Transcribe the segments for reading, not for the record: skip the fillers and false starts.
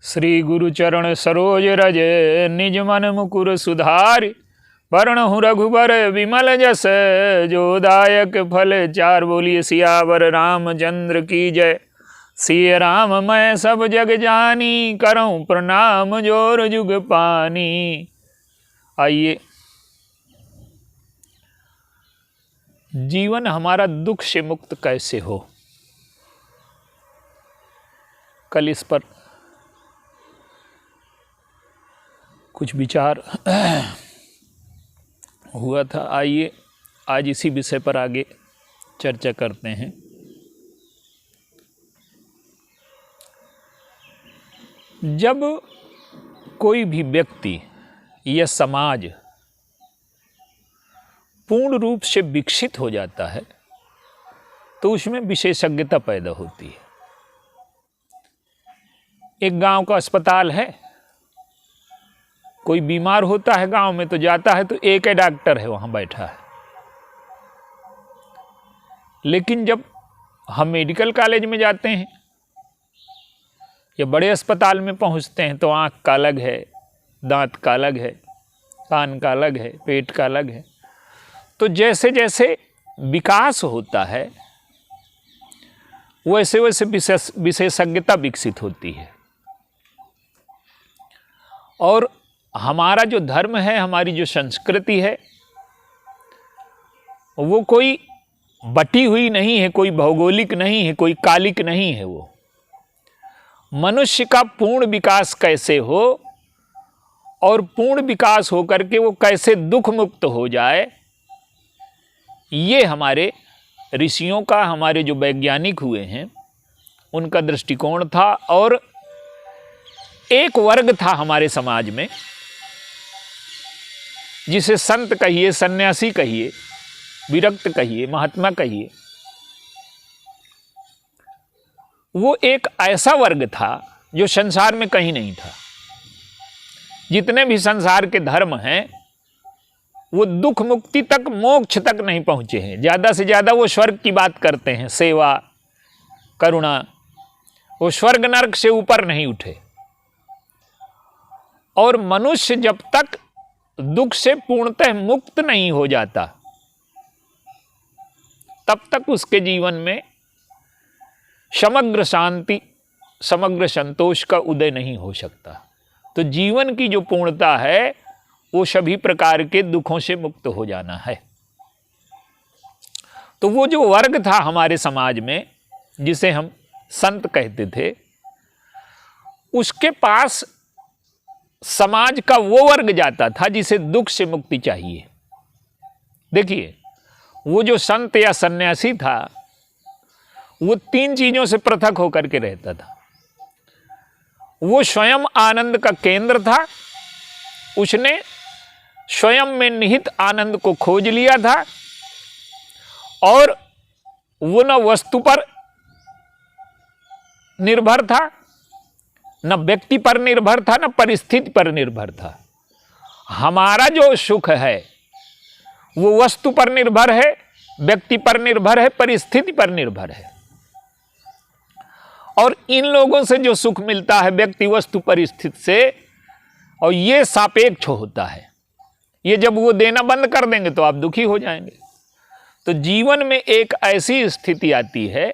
श्री गुरु चरण सरोज रज निज मन मुकुर सुधारि। वरणहु रघुबर विमल जस जो दायक फल चार। बोलिए सियावर रामचंद्र की जय। सिय राम मैं सब जग जानी करऊं प्रणाम जोर जुग पानी। आइए, जीवन हमारा दुख से मुक्त कैसे हो, कल इस पर कुछ विचार हुआ था। आइए आज इसी विषय पर आगे चर्चा करते हैं। जब कोई भी व्यक्ति या समाज पूर्ण रूप से विकसित हो जाता है तो उसमें विशेषज्ञता पैदा होती है। एक गांव का अस्पताल है, कोई बीमार होता है गांव में तो जाता है तो एक ही डॉक्टर है वहां बैठा है। लेकिन जब हम मेडिकल कॉलेज में जाते हैं या बड़े अस्पताल में पहुंचते हैं तो आँख का अलग है, दांत का अलग है, कान का अलग है, पेट का अलग है। तो जैसे जैसे विकास होता है वैसे वैसे विशेषज्ञता विकसित होती है। और हमारा जो धर्म है, हमारी जो संस्कृति है, वो कोई बटी हुई नहीं है, कोई भौगोलिक नहीं है, कोई कालिक नहीं है। वो मनुष्य का पूर्ण विकास कैसे हो और पूर्ण विकास हो करके वो कैसे दुख मुक्त हो जाए, ये हमारे ऋषियों का, हमारे जो वैज्ञानिक हुए हैं उनका दृष्टिकोण था। और एक वर्ग था हमारे समाज में जिसे संत कहिए, सन्यासी कहिए, विरक्त कहिए, महात्मा कहिए, वो एक ऐसा वर्ग था जो संसार में कहीं नहीं था। जितने भी संसार के धर्म हैं वो दुख मुक्ति तक, मोक्ष तक नहीं पहुंचे हैं। ज़्यादा से ज़्यादा वो स्वर्ग की बात करते हैं, सेवा, करुणा। वो स्वर्ग नरक से ऊपर नहीं उठे। और मनुष्य जब तक दुख से पूर्णतः मुक्त नहीं हो जाता तब तक उसके जीवन में समग्र शांति, समग्र संतोष का उदय नहीं हो सकता। तो जीवन की जो पूर्णता है वो सभी प्रकार के दुखों से मुक्त हो जाना है। तो वो जो वर्ग था हमारे समाज में जिसे हम संत कहते थे, उसके पास समाज का वो वर्ग जाता था जिसे दुख से मुक्ति चाहिए। देखिए, वो जो संत या सन्यासी था वो तीन चीजों से पृथक होकर के रहता था। वो स्वयं आनंद का केंद्र था। उसने स्वयं में निहित आनंद को खोज लिया था और वो न वस्तु पर निर्भर था, न व्यक्ति पर निर्भर था, न परिस्थिति पर निर्भर था। हमारा जो सुख है वो वस्तु पर निर्भर है, व्यक्ति पर निर्भर है, परिस्थिति पर निर्भर है। और इन लोगों से जो सुख मिलता है व्यक्ति, वस्तु, परिस्थिति से, और ये सापेक्ष होता है। ये जब वो देना बंद कर देंगे तो आप दुखी हो जाएंगे। तो जीवन में एक ऐसी स्थिति आती है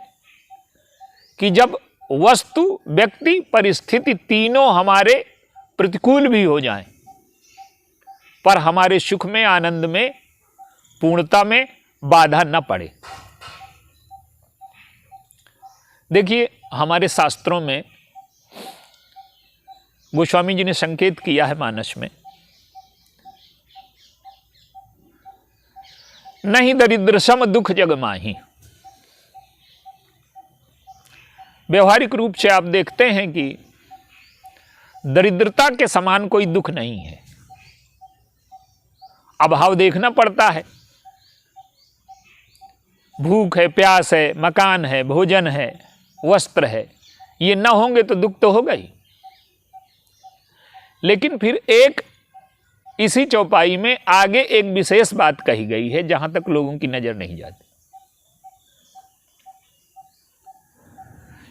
कि जब वस्तु, व्यक्ति, परिस्थिति तीनों हमारे प्रतिकूल भी हो जाएं, पर हमारे सुख में, आनंद में, पूर्णता में बाधा न पड़े। देखिए, हमारे शास्त्रों में गोस्वामी जी ने संकेत किया है मानस में, नहीं दरिद्र सम दुख जग माही। व्यवहारिक रूप से आप देखते हैं कि दरिद्रता के समान कोई दुख नहीं है। अभाव देखना पड़ता है, भूख है, प्यास है, मकान है, भोजन है, वस्त्र है, ये न होंगे तो दुख तो होगा ही। लेकिन फिर एक इसी चौपाई में आगे एक विशेष बात कही गई है जहां तक लोगों की नजर नहीं जाती।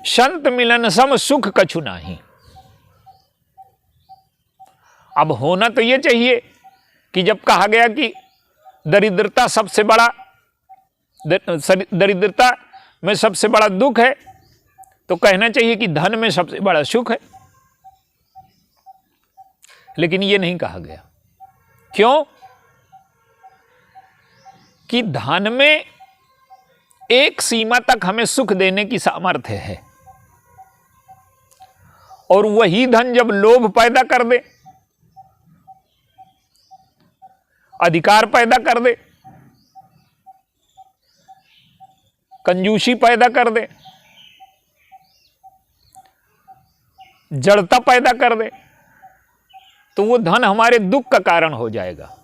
संत मिलन सम सुख कछु नाही। अब होना तो ये चाहिए कि जब कहा गया कि दरिद्रता सबसे बड़ा, दरिद्रता में सबसे बड़ा दुख है, तो कहना चाहिए कि धन में सबसे बड़ा सुख है। लेकिन ये नहीं कहा गया। क्यों? कि धन में एक सीमा तक हमें सुख देने की सामर्थ्य है, और वही धन जब लोभ पैदा कर दे, अधिकार पैदा कर दे, कंजूसी पैदा कर दे, जड़ता पैदा कर दे, तो वो धन हमारे दुख का कारण हो जाएगा।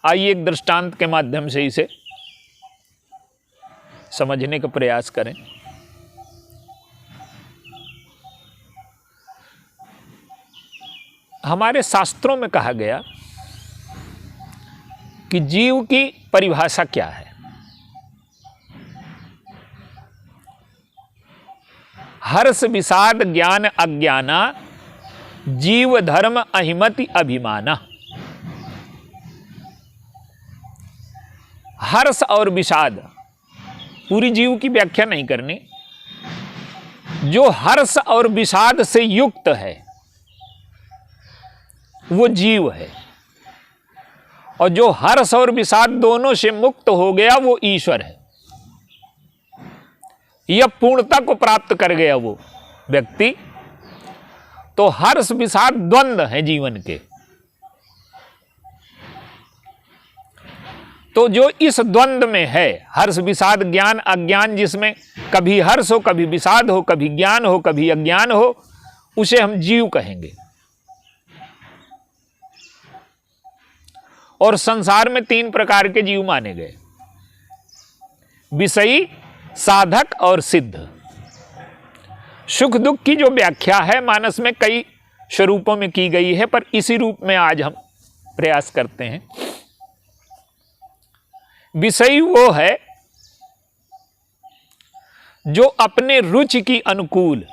आइए एक दृष्टांत के माध्यम से इसे समझने का प्रयास करें। हमारे शास्त्रों में कहा गया कि जीव की परिभाषा क्या है। हर्ष विषाद ज्ञान अज्ञाना जीव धर्म अहिमति अभिमाना। हर्ष और विषाद, पूरी जीव की व्याख्या नहीं करनी, जो हर्ष और विषाद से युक्त है वो जीव है, और जो हर्ष और विषाद दोनों से मुक्त हो गया वो ईश्वर है। यह पूर्णता को प्राप्त कर गया वो व्यक्ति। तो हर्ष विषाद द्वंद्व है जीवन के। तो जो इस द्वंद्व में है, हर्ष विषाद ज्ञान अज्ञान, जिसमें कभी हर्ष हो कभी विषाद हो, कभी ज्ञान हो कभी अज्ञान हो, उसे हम जीव कहेंगे। और संसार में 3 प्रकार के जीव माने गए, विषयी, साधक और सिद्ध। सुख दुख की जो व्याख्या है मानस में कई स्वरूपों में की गई है, पर इसी रूप में आज हम प्रयास करते हैं। विषयी वो है जो अपने रुचि की अनुकूल,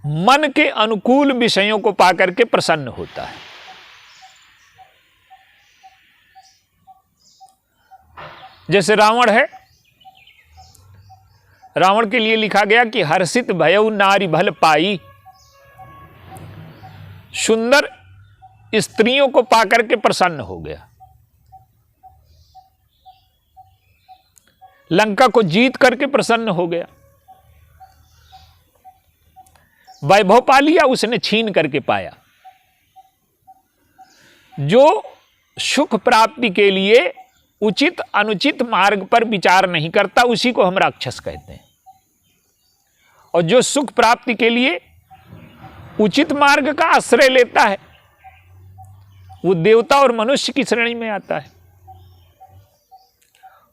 मन के अनुकूल विषयों को पाकर के प्रसन्न होता है। जैसे रावण है, रावण के लिए लिखा गया कि हर्षित भयउ नारी भल पाई। सुंदर स्त्रियों को पाकर के प्रसन्न हो गया, लंका को जीत करके प्रसन्न हो गया, वैभव पा लिया उसने, छीन करके पाया। जो सुख प्राप्ति के लिए उचित अनुचित मार्ग पर विचार नहीं करता, उसी को हम राक्षस कहते हैं। और जो सुख प्राप्ति के लिए उचित मार्ग का आश्रय लेता है, वो देवता और मनुष्य की श्रेणी में आता है।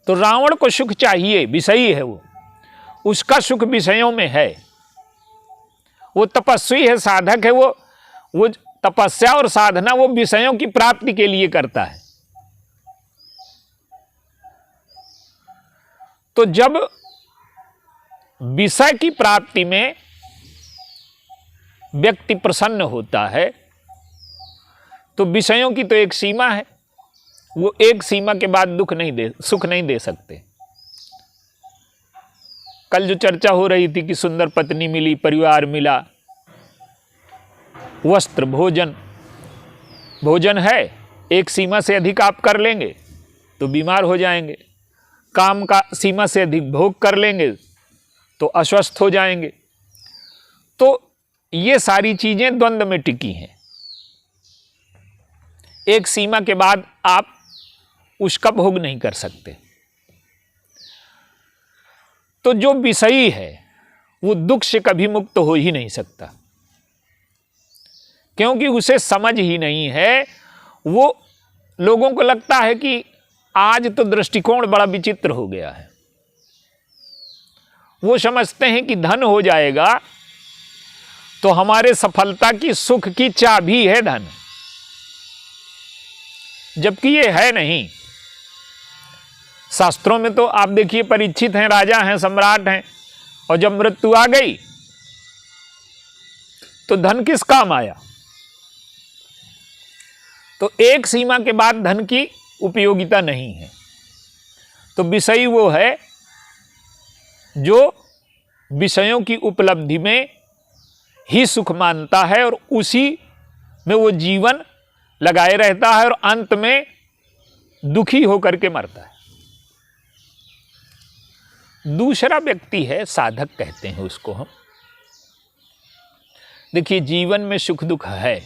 तो रावण को सुख चाहिए, विषयी है वो, उसका सुख विषयों में है। वो तपस्वी है, साधक है, वो तपस्या और साधना वो विषयों की प्राप्ति के लिए करता है। तो जब विषय की प्राप्ति में व्यक्ति प्रसन्न होता है, तो विषयों की तो एक सीमा है, वो एक सीमा के बाद सुख नहीं दे सकते। कल जो चर्चा हो रही थी कि सुंदर पत्नी मिली, परिवार मिला, वस्त्र, भोजन है, एक सीमा से अधिक आप कर लेंगे तो बीमार हो जाएंगे, काम का सीमा से अधिक भोग कर लेंगे तो अस्वस्थ हो जाएंगे। तो ये सारी चीजें द्वंद्व में टिकी हैं। एक सीमा के बाद आप उसका भोग नहीं कर सकते। तो जो विषयी है वो दुख से कभी मुक्त हो ही नहीं सकता, क्योंकि उसे समझ ही नहीं है। वो लोगों को लगता है कि आज तो दृष्टिकोण बड़ा विचित्र हो गया है। वो समझते हैं कि धन हो जाएगा तो हमारे सफलता की, सुख की चाबी है धन, जबकि ये है नहीं। शास्त्रों में तो आप देखिए, परीक्षित हैं, राजा हैं, सम्राट हैं, और जब मृत्यु आ गई तो धन किस काम आया? तो एक सीमा के बाद धन की उपयोगिता नहीं है। तो विषयी वो है जो विषयों की उपलब्धि में ही सुख मानता है और उसी में वो जीवन लगाए रहता है और अंत में दुखी होकर के मरता है। दूसरा व्यक्ति है साधक, कहते हैं उसको हम। देखिए, जीवन में सुख दुख है,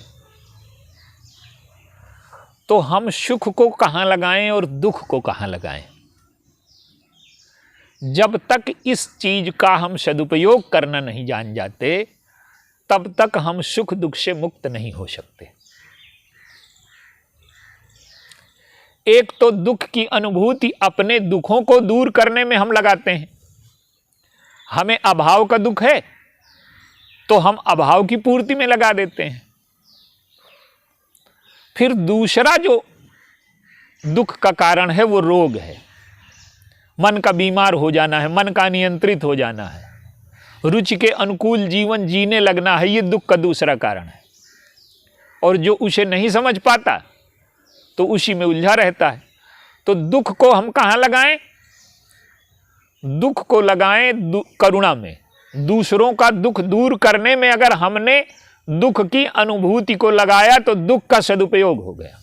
तो हम सुख को कहां लगाएं और दुख को कहां लगाएं? जब तक इस चीज का हम सदुपयोग करना नहीं जान जाते, तब तक हम सुख दुख से मुक्त नहीं हो सकते। एक तो दुख की अनुभूति अपने दुखों को दूर करने में हम लगाते हैं। हमें अभाव का दुख है तो हम अभाव की पूर्ति में लगा देते हैं। फिर दूसरा जो दुख का कारण है वो रोग है। मन का बीमार हो जाना है, मन का नियंत्रित हो जाना है, रुचि के अनुकूल जीवन जीने लगना है, ये दुख का दूसरा कारण है। और जो उसे नहीं समझ पाता तो उसी में उलझा रहता है। तो दुख को हम कहाँ लगाएं? दुख को लगाएं करुणा में। दूसरों का दुख दूर करने में अगर हमने दुख की अनुभूति को लगाया तो दुख का सदुपयोग हो गया।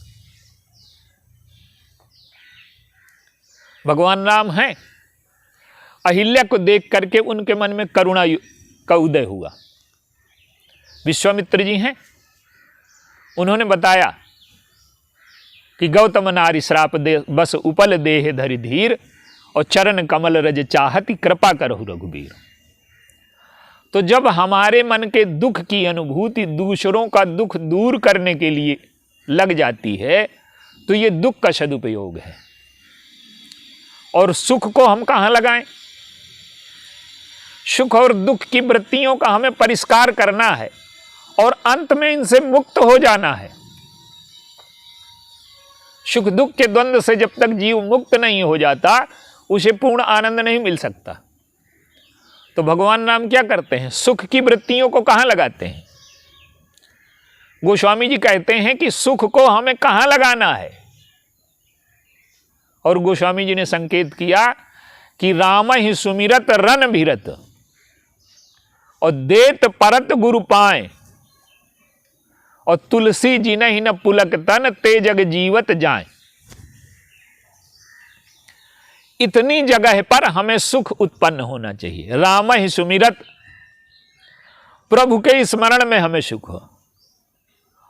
भगवान राम हैं, अहिल्या को देख करके उनके मन में करुणा का उदय हुआ। विश्वामित्र जी हैं, उन्होंने बताया कि गौतम नारी श्राप दे बस उपल देह धरि धीर और चरण कमल रज चाहती कृपा करहु रघुबीर। तो जब हमारे मन के दुख की अनुभूति दूसरों का दुख दूर करने के लिए लग जाती है तो ये दुख का सदुपयोग है। और सुख को हम कहाँ लगाएं? सुख और दुख की वृत्तियों का हमें परिष्कार करना है और अंत में इनसे मुक्त हो जाना है। सुख दुख के द्वंद्व से जब तक जीव मुक्त नहीं हो जाता, उसे पूर्ण आनंद नहीं मिल सकता। तो भगवान राम क्या करते हैं? सुख की वृत्तियों को कहां लगाते हैं? गोस्वामी जी कहते हैं कि सुख को हमें कहां लगाना है। और गोस्वामी जी ने संकेत किया कि राम ही सुमिरत रन भीरत और देत परत गुरु पाए और तुलसी जी नहीं न पुलक तन ते जग जीवत जाए। इतनी जगह पर हमें सुख उत्पन्न होना चाहिए। राम ही सुमिरत, प्रभु के स्मरण में हमें सुख हो।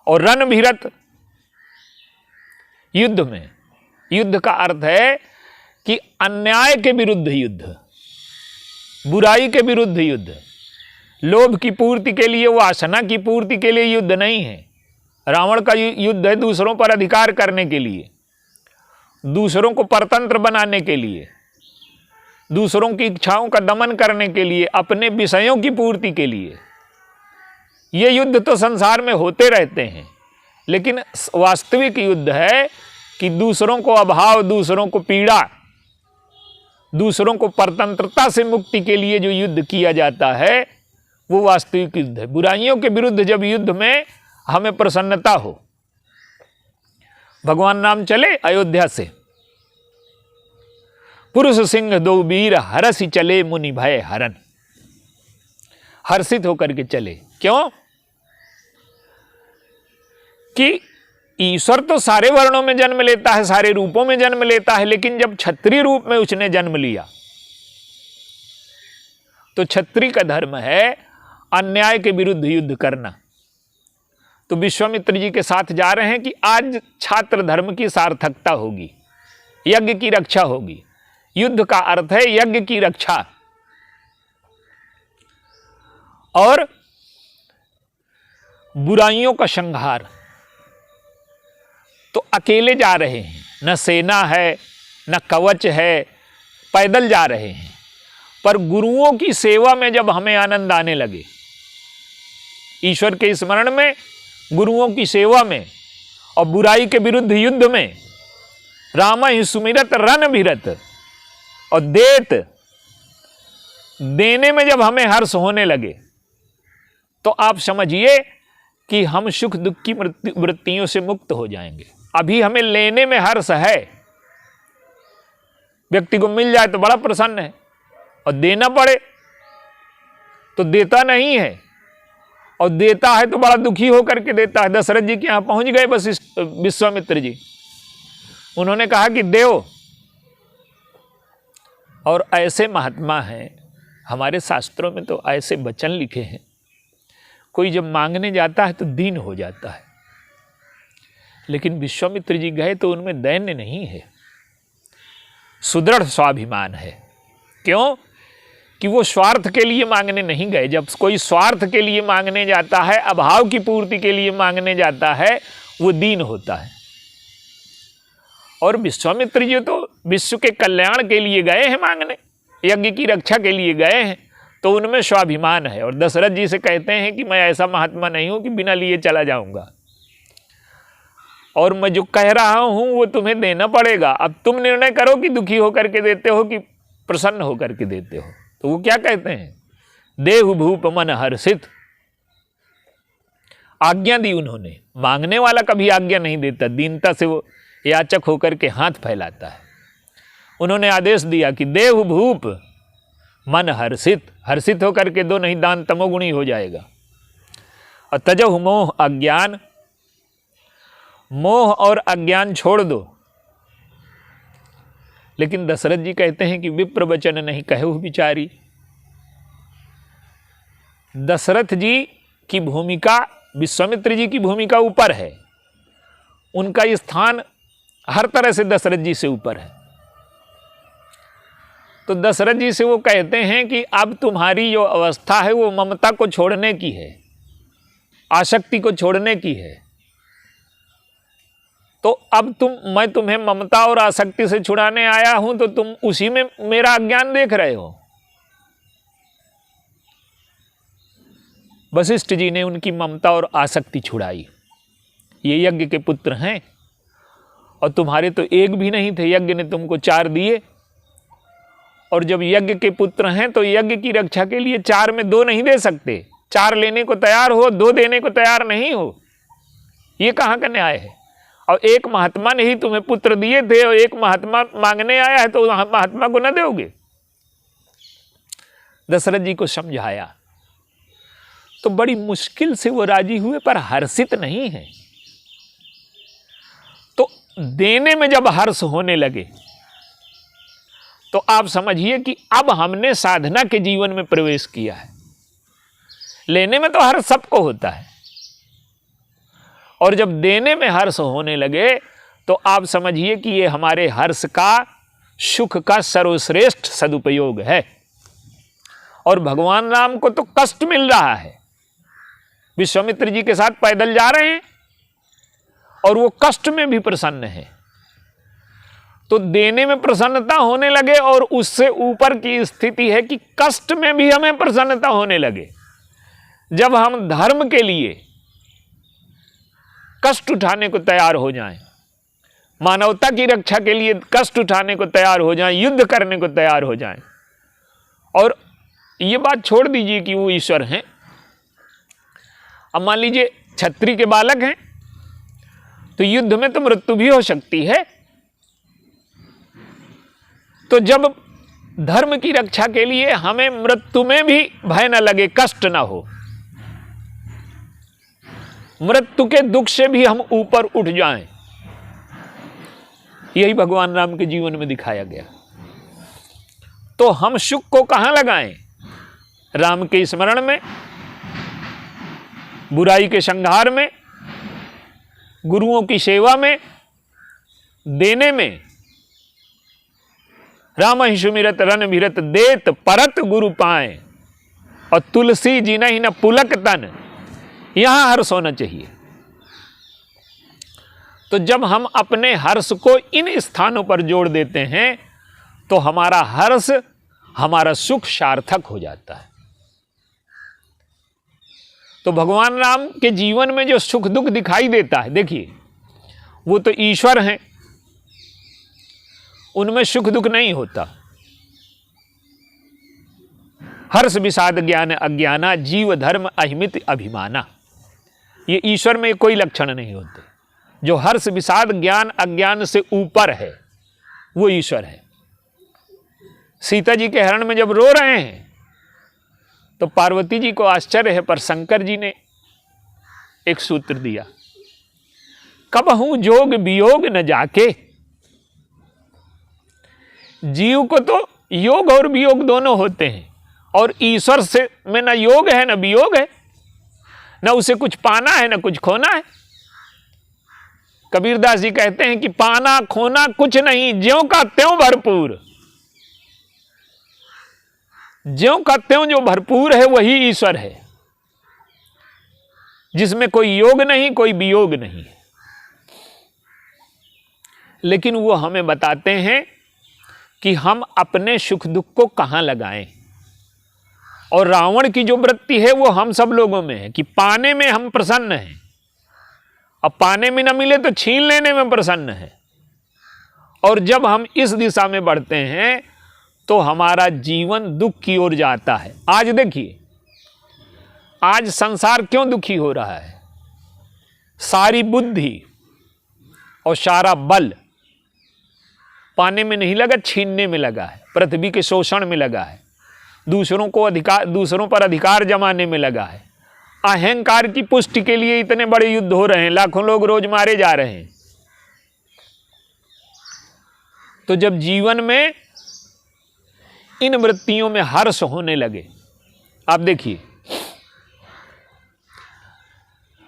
और रणभीरत, युद्ध में। युद्ध का अर्थ है कि अन्याय के विरुद्ध युद्ध, बुराई के विरुद्ध युद्ध। लोभ की पूर्ति के लिए, वासना की पूर्ति के लिए युद्ध नहीं है। रावण का युद्ध है दूसरों पर अधिकार करने के लिए, दूसरों को परतंत्र बनाने के लिए, दूसरों की इच्छाओं का दमन करने के लिए, अपने विषयों की पूर्ति के लिए। ये युद्ध तो संसार में होते रहते हैं, लेकिन वास्तविक युद्ध है कि दूसरों को अभाव, दूसरों को पीड़ा, दूसरों को परतंत्रता से मुक्ति के लिए जो युद्ध किया जाता है वो वास्तविक युद्ध है। बुराइयों के विरुद्ध जब युद्ध में हमें प्रसन्नता हो। भगवान राम चले अयोध्या से, पुरुष सिंह दो वीर हरसि चले मुनि भय हरन। हर्षित होकर के चले। क्यों? कि ईश्वर तो सारे वर्णों में जन्म लेता है, सारे रूपों में जन्म लेता है, लेकिन जब क्षत्रिय रूप में उसने जन्म लिया तो क्षत्रिय का धर्म है अन्याय के विरुद्ध युद्ध करना। तो विश्वामित्र जी के साथ जा रहे हैं कि आज छात्र धर्म की सार्थकता होगी, यज्ञ की रक्षा होगी। युद्ध का अर्थ है यज्ञ की रक्षा। और बुराइयों का संहार। तो अकेले जा रहे हैं, न सेना है न कवच है, पैदल जा रहे हैं। पर गुरुओं की सेवा में जब हमें आनंद आने लगे, ईश्वर के स्मरण में, गुरुओं की सेवा में और बुराई के विरुद्ध युद्ध में, राम ही सुमिरत रन भीरत और देने में जब हमें हर्ष होने लगे तो आप समझिए कि हम सुख दुख की वृत्तियों से मुक्त हो जाएंगे। अभी हमें लेने में हर्ष है, व्यक्ति को मिल जाए तो बड़ा प्रसन्न है, और देना पड़े तो देता नहीं है, और देता है तो बड़ा दुखी होकर के देता है। दशरथ जी के यहां पहुंच गए बस विश्वामित्र जी, उन्होंने कहा कि देव। और ऐसे महात्मा हैं हमारे शास्त्रों में, तो ऐसे वचन लिखे हैं, कोई जब मांगने जाता है तो दीन हो जाता है, लेकिन विश्वामित्र जी गए तो उनमें दैन्य नहीं है, सुदृढ़ स्वाभिमान है। क्यों? कि वो स्वार्थ के लिए मांगने नहीं गए। जब कोई स्वार्थ के लिए मांगने जाता है, अभाव की पूर्ति के लिए मांगने जाता है, वो दीन होता है। और विश्वामित्र जी तो विश्व के कल्याण के लिए गए हैं मांगने, यज्ञ की रक्षा के लिए गए हैं, तो उनमें स्वाभिमान है। और दशरथ जी से कहते हैं कि मैं ऐसा महात्मा नहीं हूं कि बिना लिए चला जाऊंगा, और मैं जो कह रहा हूं वो तुम्हें देना पड़ेगा। अब तुम निर्णय करो कि दुखी होकर के देते हो कि प्रसन्न होकर के देते हो। तो वो क्या कहते हैं? देहु भूप मन हर्षित। आज्ञा दी उन्होंने। मांगने वाला कभी आज्ञा नहीं देता, दीनता से वो याचक होकर के हाथ फैलाता है। उन्होंने आदेश दिया कि देहु भूप मन हर्षित, हर्षित होकर के दो, नहीं दान तमोगुणी हो जाएगा। और तजहु मोह अज्ञान, मोह और अज्ञान छोड़ दो। लेकिन दशरथ जी कहते हैं कि विप्र वचन नहीं कहु बिचारी। दशरथ जी की भूमिका विश्वामित्र जी की भूमिका ऊपर है, उनका स्थान हर तरह से दशरथ जी से ऊपर है। तो दशरथ जी से वो कहते हैं कि अब तुम्हारी जो अवस्था है वो ममता को छोड़ने की है, आसक्ति को छोड़ने की है। तो अब मैं तुम्हें ममता और आसक्ति से छुड़ाने आया हूं, तो तुम उसी में मेरा अज्ञान देख रहे हो। वशिष्ठ जी ने उनकी ममता और आसक्ति छुड़ाई। ये यज्ञ के पुत्र हैं, और तुम्हारे तो एक भी नहीं थे, यज्ञ ने तुमको 4 दिए। और जब यज्ञ के पुत्र हैं तो यज्ञ की रक्षा के लिए 4 में 2 नहीं दे सकते। 4 लेने को तैयार हो, 2 देने को तैयार नहीं हो, ये कहाँ का न्याय है? और एक महात्मा ने ही तुम्हें पुत्र दिए थे, और एक महात्मा मांगने आया है तो महात्मा को न दोगे? दशरथ जी को समझाया तो बड़ी मुश्किल से वो राजी हुए, पर हर्षित नहीं है। तो देने में जब हर्ष होने लगे तो आप समझिए कि अब हमने साधना के जीवन में प्रवेश किया है। लेने में तो हर्ष सबको होता है, और जब देने में हर्ष होने लगे तो आप समझिए कि ये हमारे हर्ष का, सुख का सर्वश्रेष्ठ सदुपयोग है। और भगवान राम को तो कष्ट मिल रहा है, विश्वामित्र जी के साथ पैदल जा रहे हैं और वो कष्ट में भी प्रसन्न है। तो देने में प्रसन्नता होने लगे, और उससे ऊपर की स्थिति है कि कष्ट में भी हमें प्रसन्नता होने लगे। जब हम धर्म के लिए कष्ट उठाने को तैयार हो जाएं, मानवता की रक्षा के लिए कष्ट उठाने को तैयार हो जाएं, युद्ध करने को तैयार हो जाएं। और ये बात छोड़ दीजिए कि वो ईश्वर हैं। अब मान लीजिए क्षत्रिय के बालक हैं, तो युद्ध में तो मृत्यु भी हो सकती है। तो जब धर्म की रक्षा के लिए हमें मृत्यु में भी भय न लगे, कष्ट न हो, मृत्यु के दुख से भी हम ऊपर उठ जाएं, यही भगवान राम के जीवन में दिखाया गया। तो हम सुख को कहां लगाएं? राम के स्मरण में, बुराई के संहार में, गुरुओं की सेवा में, देने में। राम ही सुमिरत रन भिरत देत परत गुरु पाए, और तुलसी जी नहीं न पुलक तन, यहां हर्ष होना चाहिए। तो जब हम अपने हर्ष को इन स्थानों पर जोड़ देते हैं तो हमारा हर्ष, हमारा सुख सार्थक हो जाता है। तो भगवान राम के जीवन में जो सुख दुख दिखाई देता है, देखिए वो तो ईश्वर हैं, उनमें सुख दुख नहीं होता। हर्ष विषाद ज्ञान अज्ञाना जीव धर्म अहिमित अभिमाना। ये ईश्वर में कोई लक्षण नहीं होते। जो हर्ष विषाद ज्ञान अज्ञान से ऊपर है वो ईश्वर है। सीता जी के हरण में जब रो रहे हैं तो पार्वती जी को आश्चर्य है, पर शंकर जी ने एक सूत्र दिया, कबहू जोग वियोग न जाके। जीव को तो योग और वियोग दोनों होते हैं, और ईश्वर से में न योग है न वियोग है, न उसे कुछ पाना है न कुछ खोना है। कबीरदास जी कहते हैं कि पाना खोना कुछ नहीं, ज्यों का त्यों भरपूर। ज्यों का त्यों जो भरपूर है वही ईश्वर है, जिसमें कोई योग नहीं कोई वियोग नहीं। लेकिन वो हमें बताते हैं कि हम अपने सुख दुख को कहां लगाएं। और रावण की जो वृत्ति है वो हम सब लोगों में है कि पाने में हम प्रसन्न हैं, अब पाने में न मिले तो छीन लेने में प्रसन्न है। और जब हम इस दिशा में बढ़ते हैं तो हमारा जीवन दुख की ओर जाता है। आज देखिए, आज संसार क्यों दुखी हो रहा है? सारी बुद्धि और सारा बल पाने में नहीं लगा, छीनने में लगा है, पृथ्वी के शोषण में लगा है, दूसरों पर अधिकार जमाने में लगा है। अहंकार की पुष्टि के लिए इतने बड़े युद्ध हो रहे हैं, लाखों लोग रोज मारे जा रहे हैं। तो जब जीवन में इन वृत्तियों में हर्ष होने लगे, आप देखिए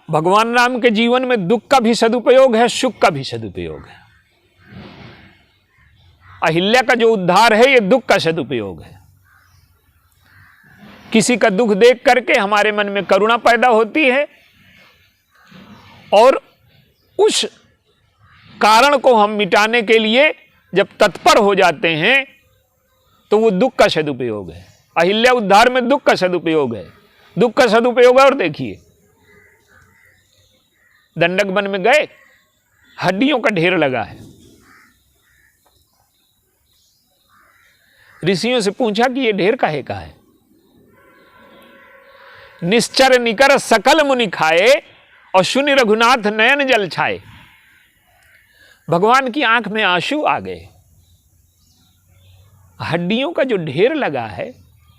भगवान राम के जीवन में दुख का भी सदुपयोग है, सुख का भी सदुपयोग है। अहिल्या का जो उद्धार है ये दुख का सदुपयोग है। किसी का दुख देख करके हमारे मन में करुणा पैदा होती है, और उस कारण को हम मिटाने के लिए जब तत्पर हो जाते हैं तो वो दुख का सदुपयोग है। अहिल्या उद्धार में दुख का सदुपयोग है, दुख का सदुपयोग है। और देखिए दंडक वन में गए, हड्डियों का ढेर लगा है। ऋषियों से पूछा कि ये ढेर काहे का है? निश्चर निकर सकल मुनि खाए, और सुनि रघुनाथ नयन जल छाए। भगवान की आंख में आंसू आ गए। हड्डियों का जो ढेर लगा है,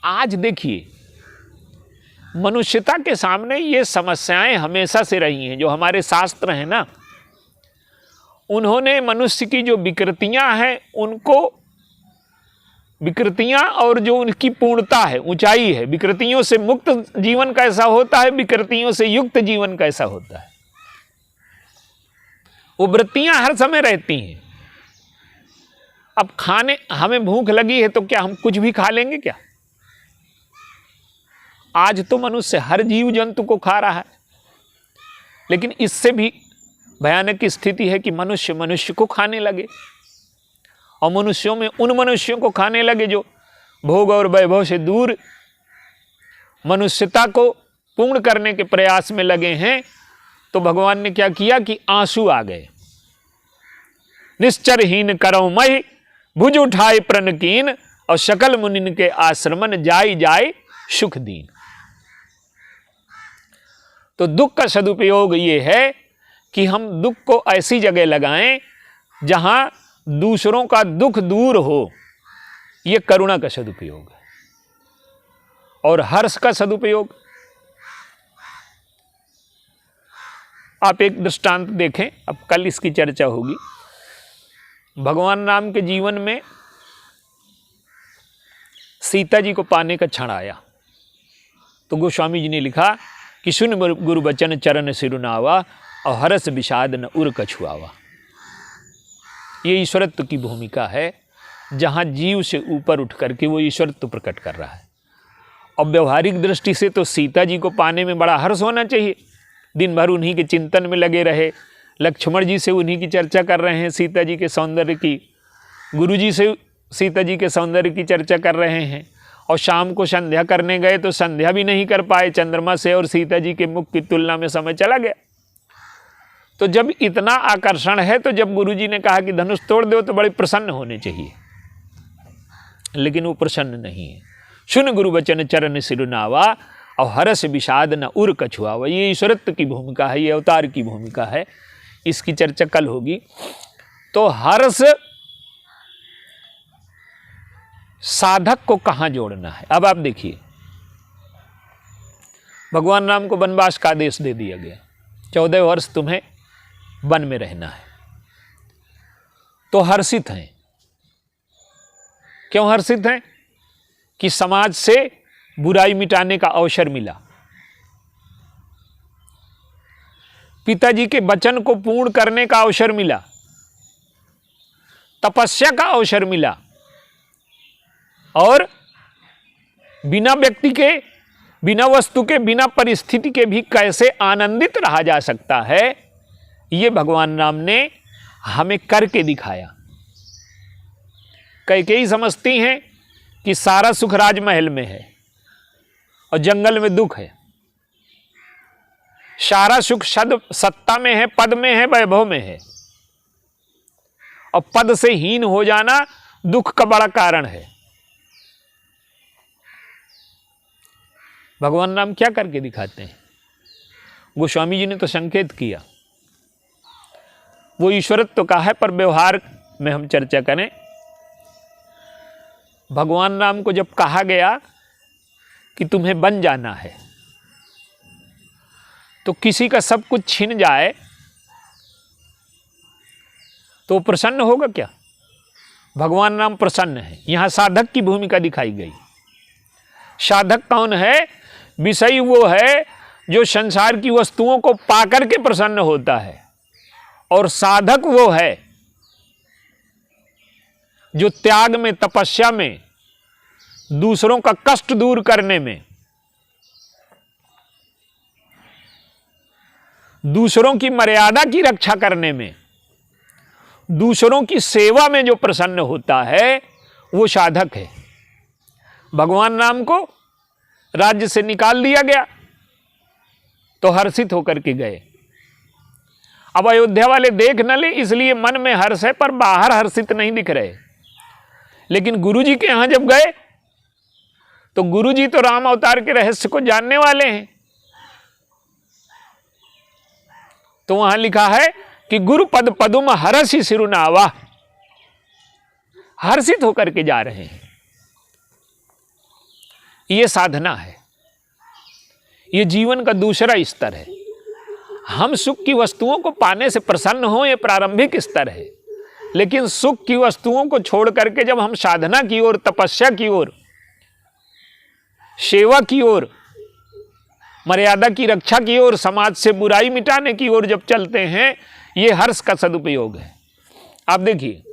आज देखिए मनुष्यता के सामने ये समस्याएं हमेशा से रही हैं। जो हमारे शास्त्र हैं ना, उन्होंने मनुष्य की जो विकृतियां हैं उनको, विकृतियां और जो उनकी पूर्णता है, ऊंचाई है, विकृतियों से मुक्त जीवन कैसा होता है, विकृतियों से युक्त जीवन कैसा होता है, वो वृत्तियां हर समय रहती हैं। अब खाने, हमें भूख लगी है तो क्या हम कुछ भी खा लेंगे क्या? आज तो मनुष्य हर जीव जंतु को खा रहा है, लेकिन इससे भी भयानक स्थिति है कि मनुष्य मनुष्य को खाने लगे, और मनुष्यों में उन मनुष्यों को खाने लगे जो भोग और वैभव से दूर मनुष्यता को पूर्ण करने के प्रयास में लगे हैं। तो भगवान ने क्या किया कि आंसू आ गए। निश्चरहीन करौ महि भुज उठाए प्रण कीन, और सकल मुनिन के आश्रमन जाय जाय सुख दीन। तो दुख का सदुपयोग ये है कि हम दुख को ऐसी जगह लगाएं जहां दूसरों का दुख दूर हो, ये करुणा का सदुपयोग है। और हर्ष का सदुपयोग, आप एक दृष्टांत देखें, अब कल इसकी चर्चा होगी। भगवान राम के जीवन में सीता जी को पाने का क्षण आया तो गोस्वामी जी ने लिखा कि सुन गुरु बचन चरण सिरुनावा, और हरस विषाद न उर कछुआवा। ये ईश्वरत्व की भूमिका है, जहाँ जीव से ऊपर उठ करके वो ईश्वरत्व प्रकट कर रहा है। और व्यवहारिक दृष्टि से तो सीता जी को पाने में बड़ा हर्ष होना चाहिए। दिन भर उन्हीं के चिंतन में लगे रहे, लक्ष्मण जी से उन्हीं की चर्चा कर रहे हैं सीता जी के सौंदर्य की, गुरु जी से सीता जी के सौंदर्य की चर्चा कर रहे हैं, और शाम को संध्या करने गए तो संध्या भी नहीं कर पाए, चंद्रमा से और सीता जी के मुख की तुलना में समय चला गया। तो जब इतना आकर्षण है, तो जब गुरु जी ने कहा कि धनुष तोड़ दो, तो बड़े प्रसन्न होने चाहिए, लेकिन वो प्रसन्न नहीं है। सुन गुरु वचन चरण सिरुनावा, और हरस विषाद न उर कछुआवा। ये ईश्वरत्व की भूमिका है, ये अवतार की भूमिका है, इसकी चर्चा कल होगी। तो हर्ष साधक को कहाँ जोड़ना है। अब आप देखिए, भगवान राम को वनवास का आदेश दे दिया गया, 14 वर्ष तुम्हें वन में रहना है। तो हर्षित हैं। क्यों हर्षित हैं? कि समाज से बुराई मिटाने का अवसर मिला, पिताजी के वचन को पूर्ण करने का अवसर मिला, तपस्या का अवसर मिला, और बिना व्यक्ति के, बिना वस्तु के, बिना परिस्थिति के भी कैसे आनंदित रहा जा सकता है, ये भगवान राम ने हमें करके दिखाया। कैकेयी समझती हैं कि सारा सुख राजमहल में है और जंगल में दुख है, सारा सुख सत्ता में है, पद में है, वैभव में है, और पद से हीन हो जाना दुख का बड़ा कारण है। भगवान राम क्या करके दिखाते हैं? गोस्वामी जी ने तो संकेत किया, वो ईश्वरत्व का है, पर व्यवहार में हम चर्चा करें। भगवान राम को जब कहा गया कि तुम्हें बन जाना है, तो किसी का सब कुछ छीन जाए तो प्रसन्न होगा क्या? भगवान राम प्रसन्न है। यहां साधक की भूमिका दिखाई गई। साधक कौन है? विषयी वो है जो संसार की वस्तुओं को पाकर के प्रसन्न होता है, और साधक वो है जो त्याग में, तपस्या में, दूसरों का कष्ट दूर करने में, दूसरों की मर्यादा की रक्षा करने में, दूसरों की सेवा में जो प्रसन्न होता है, वो साधक है। भगवान राम को राज्य से निकाल दिया गया तो हर्षित होकर के गए। अब अयोध्या वाले देख न ले, इसलिए मन में हर्ष है, पर बाहर हर्षित नहीं दिख रहे। लेकिन गुरुजी के यहां जब गए तो गुरुजी तो राम अवतार के रहस्य को जानने वाले हैं। तो वहां लिखा है कि गुरु पद पदुम हरसि सिरुनावा, हर्षित होकर के जा रहे हैं। ये साधना है, ये जीवन का दूसरा स्तर है। हम सुख की वस्तुओं को पाने से प्रसन्न हो, ये प्रारंभिक स्तर है। लेकिन सुख की वस्तुओं को छोड़ करके जब हम साधना की ओर, तपस्या की ओर, सेवा की ओर, मर्यादा की रक्षा की ओर, समाज से बुराई मिटाने की ओर जब चलते हैं, ये हर्ष का सदुपयोग है। आप देखिए,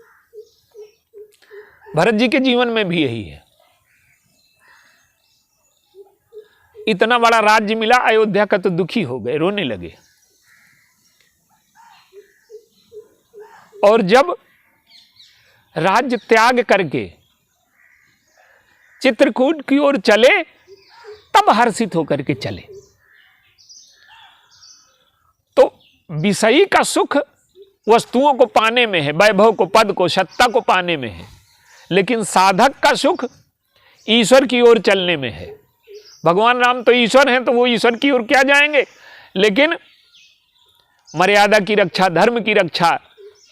भरत जी के जीवन में भी यही है। इतना बड़ा राज्य मिला अयोध्या का, तो दुखी हो गए, रोने लगे। और जब राज्य त्याग करके चित्रकूट की ओर चले, तब हर्षित होकर के चले। तो विषयी का सुख वस्तुओं को पाने में है, वैभव को, पद को, सत्ता को पाने में है, लेकिन साधक का सुख ईश्वर की ओर चलने में है। भगवान राम तो ईश्वर हैं, तो वो ईश्वर की ओर क्या जाएंगे? लेकिन मर्यादा की रक्षा, धर्म की रक्षा,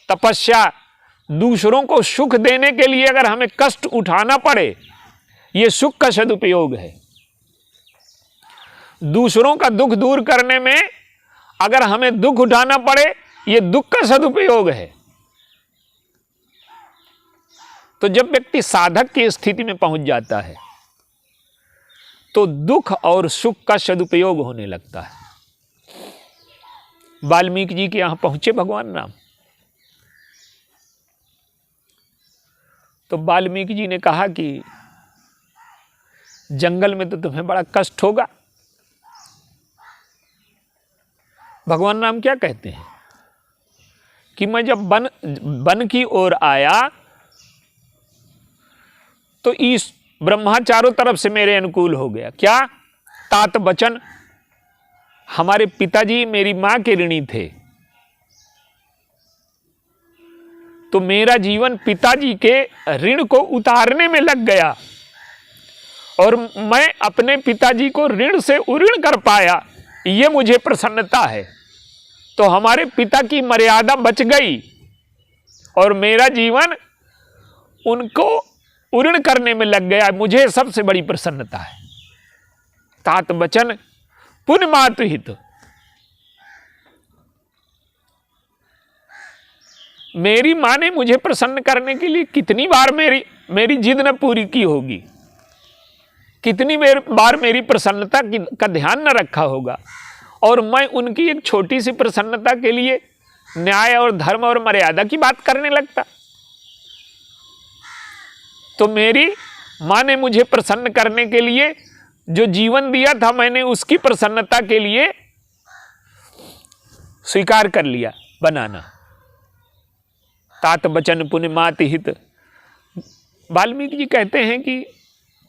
तपस्या, दूसरों को सुख देने के लिए अगर हमें कष्ट उठाना पड़े, ये सुख का सदुपयोग है। दूसरों का दुख दूर करने में अगर हमें दुख उठाना पड़े, ये दुख का सदुपयोग है। तो जब व्यक्ति साधक की स्थिति में पहुंच जाता है, तो दुख और सुख का सदुपयोग होने लगता है। वाल्मीकि जी के यहां पहुंचे भगवान राम, तो वाल्मीकि जी ने कहा कि जंगल में तो तुम्हें बड़ा कष्ट होगा। भगवान राम क्या कहते हैं कि मैं जब वन की ओर आया तो इस ब्रह्मा चारों तरफ से मेरे अनुकूल हो गया। क्या? तात बचन, हमारे पिताजी मेरी मां के ऋणी थे, तो मेरा जीवन पिताजी के ऋण को उतारने में लग गया। और मैं अपने पिताजी को ऋण से उऋण कर पाया, ये मुझे प्रसन्नता है। तो हमारे पिता की मर्यादा बच गई और मेरा जीवन उनको उऋण करने में लग गया, मुझे सबसे बड़ी प्रसन्नता है। तात बचन पुण्य मातु हित। मेरी मां ने मुझे प्रसन्न करने के लिए कितनी बार मेरी जिद न पूरी की होगी, कितनी बार मेरी प्रसन्नता का ध्यान न रखा होगा, और मैं उनकी एक छोटी सी प्रसन्नता के लिए न्याय और धर्म और मर्यादा की बात करने लगता। तो मेरी मां ने मुझे प्रसन्न करने के लिए जो जीवन दिया था, मैंने उसकी प्रसन्नता के लिए स्वीकार कर लिया बनाना। तात बचन पुण्य मात हित। वाल्मीकि जी कहते हैं कि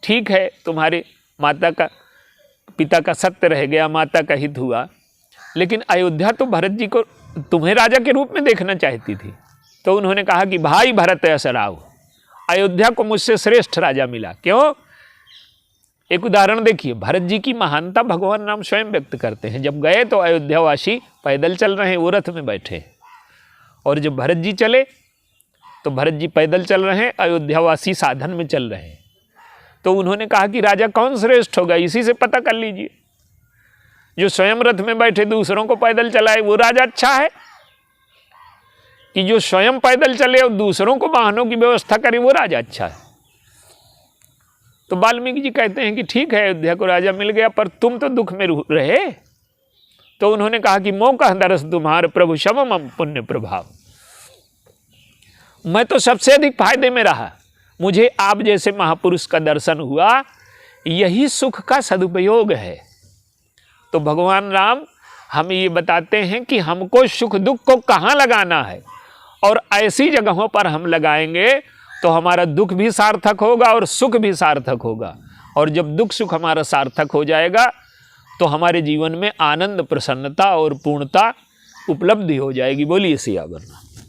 ठीक है, तुम्हारे पिता का सत्य रह गया, माता का हित हुआ, लेकिन अयोध्या तो भरत जी को तुम्हें राजा के रूप में देखना चाहती थी। तो उन्होंने कहा कि भाई भरत असराव, अयोध्या को मुझसे श्रेष्ठ राजा मिला। क्यों? एक उदाहरण देखिए, भरत जी की महानता भगवान राम स्वयं व्यक्त करते हैं। जब गए तो अयोध्यावासी पैदल चल रहे हैं, वो रथ में बैठे, और जब भरत जी चले तो भरत जी पैदल चल रहे हैं, अयोध्यावासी साधन में चल रहे हैं। तो उन्होंने कहा कि राजा कौन श्रेष्ठ होगा, इसी से पता कर लीजिए। जो स्वयं रथ में बैठे दूसरों को पैदल चलाए वो राजा अच्छा है, कि जो स्वयं पैदल चले और दूसरों को वाहनों की व्यवस्था करे वो राजा अच्छा है। तो वाल्मीकि जी कहते हैं कि ठीक है, अयोध्या को राजा मिल गया, पर तुम तो दुख में रहे। तो उन्होंने कहा कि मौका दरस तुम्हार प्रभु शमम पुण्य प्रभाव। मैं तो सबसे अधिक फायदे में रहा, मुझे आप जैसे महापुरुष का दर्शन हुआ, यही सुख का सदुपयोग है। तो भगवान राम हमें ये बताते हैं कि हमको सुख दुख को कहाँ लगाना है, और ऐसी जगहों पर हम लगाएंगे तो हमारा दुख भी सार्थक होगा और सुख भी सार्थक होगा। और जब दुख सुख हमारा सार्थक हो जाएगा तो हमारे जीवन में आनंद, प्रसन्नता और पूर्णता उपलब्धि हो जाएगी। बोलिए सियावर।